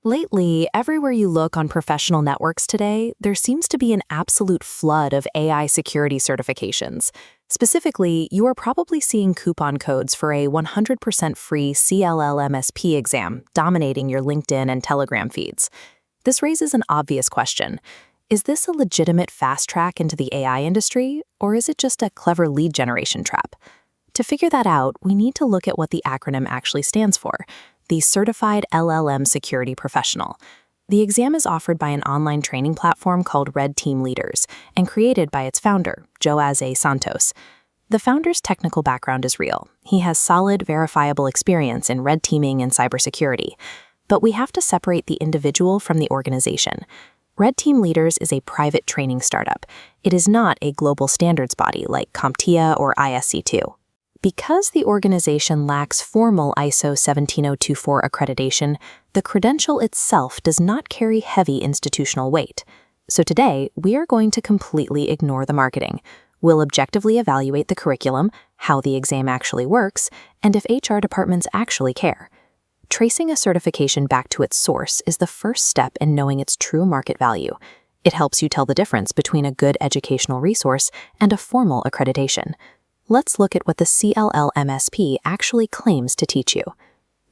Lately, everywhere you look on professional networks today, there seems to be an absolute flood of AI security certifications. Specifically, you are probably seeing coupon codes for a 100% free CLLMSP exam dominating your LinkedIn and Telegram feeds. This raises an obvious question. Is this a legitimate fast track into the AI industry, or is it just a clever lead generation trap? To figure that out, we need to look at what the acronym actually stands for: the Certified LLM Security Professional. The exam is offered by an online training platform called Red Team Leaders and created by its founder, Joaz A. Santos. The founder's technical background is real. He has solid, verifiable experience in red teaming and cybersecurity. But we have to separate the individual from the organization. Red Team Leaders is a private training startup. It is not a global standards body like CompTIA or ISC2. Because the organization lacks formal ISO 17024 accreditation, the credential itself does not carry heavy institutional weight. So today, we are going to completely ignore the marketing. We'll objectively evaluate the curriculum, how the exam actually works, and if HR departments actually care. Tracing a certification back to its source is the first step in knowing its true market value. It helps you tell the difference between a good educational resource and a formal accreditation. Let's look at what the CLLMSP actually claims to teach you.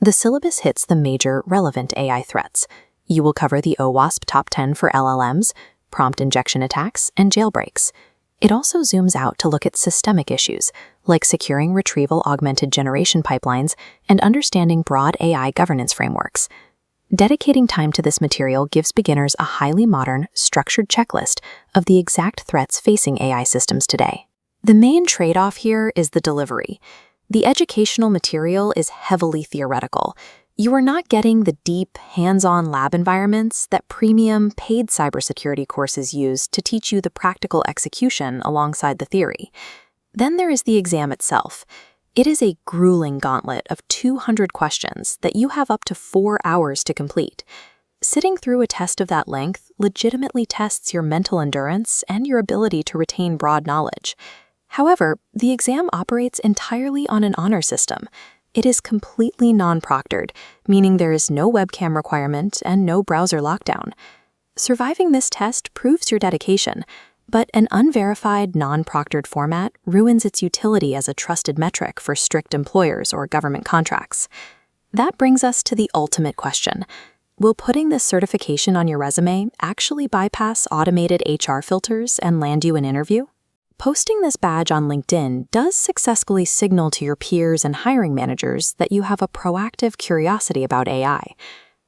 The syllabus hits the major relevant AI threats. You will cover the OWASP Top 10 for LLMs, prompt injection attacks, and jailbreaks. It also zooms out to look at systemic issues, like securing retrieval augmented generation pipelines and understanding broad AI governance frameworks. Dedicating time to this material gives beginners a highly modern, structured checklist of the exact threats facing AI systems today. The main trade-off here is the delivery. The educational material is heavily theoretical. You are not getting the deep, hands-on lab environments that premium, paid cybersecurity courses use to teach you the practical execution alongside the theory. Then there is the exam itself. It is a grueling gauntlet of 200 questions that you have up to 4 hours to complete. Sitting through a test of that length legitimately tests your mental endurance and your ability to retain broad knowledge. However, the exam operates entirely on an honor system. It is completely non-proctored, meaning there is no webcam requirement and no browser lockdown. Surviving this test proves your dedication, but an unverified, non-proctored format ruins its utility as a trusted metric for strict employers or government contracts. That brings us to the ultimate question. Will putting this certification on your resume actually bypass automated HR filters and land you an interview? Posting this badge on LinkedIn does successfully signal to your peers and hiring managers that you have a proactive curiosity about AI.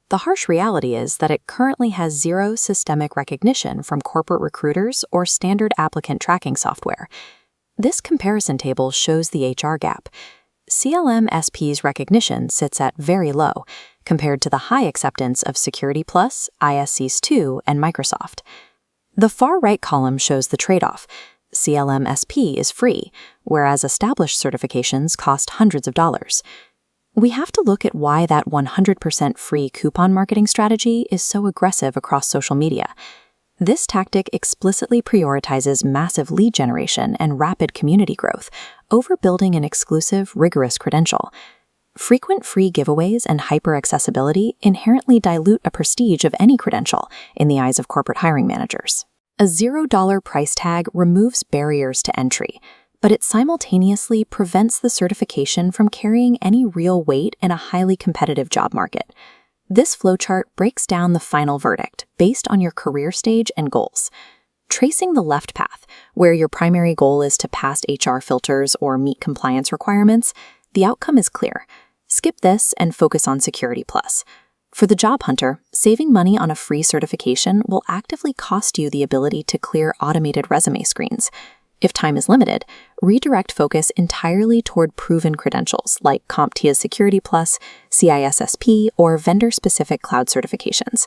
The harsh reality is that it currently has zero systemic recognition from corporate recruiters or standard applicant tracking software. This comparison table shows the HR gap. CLLMSP's recognition sits at very low, compared to the high acceptance of Security Plus, ISC2, and Microsoft. The far right column shows the trade-off. CLLMSP is free, whereas established certifications cost hundreds of dollars. We have to look at why that 100% free coupon marketing strategy is so aggressive across social media. This tactic explicitly prioritizes massive lead generation and rapid community growth over building an exclusive, rigorous credential. Frequent free giveaways and hyper-accessibility inherently dilute a prestige of any credential in the eyes of corporate hiring managers. A $0 price tag removes barriers to entry, but it simultaneously prevents the certification from carrying any real weight in a highly competitive job market. This flowchart breaks down the final verdict based on your career stage and goals. Tracing the left path, where your primary goal is to pass HR filters or meet compliance requirements, the outcome is clear. Skip this and focus on Security Plus. For the job hunter, saving money on a free certification will actively cost you the ability to clear automated resume screens. If time is limited, redirect focus entirely toward proven credentials like CompTIA Security Plus, CISSP, or vendor-specific cloud certifications.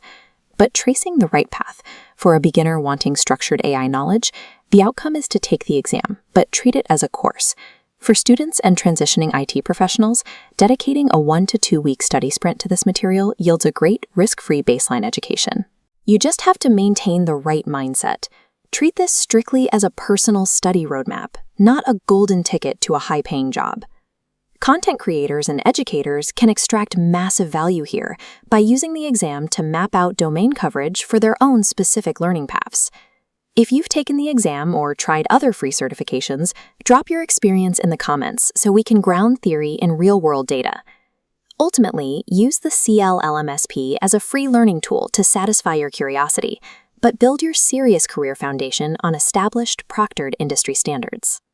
But tracing the right path, for a beginner wanting structured AI knowledge, the outcome is to take the exam, but treat it as a course. For students and transitioning IT professionals, dedicating a 1 to 2 week study sprint to this material yields a great, risk-free baseline education. You just have to maintain the right mindset. Treat this strictly as a personal study roadmap, not a golden ticket to a high-paying job. Content creators and educators can extract massive value here by using the exam to map out domain coverage for their own specific learning paths. If you've taken the exam or tried other free certifications, drop your experience in the comments so we can ground theory in real-world data. Ultimately, use the CLLMSP as a free learning tool to satisfy your curiosity, but build your serious career foundation on established, proctored industry standards.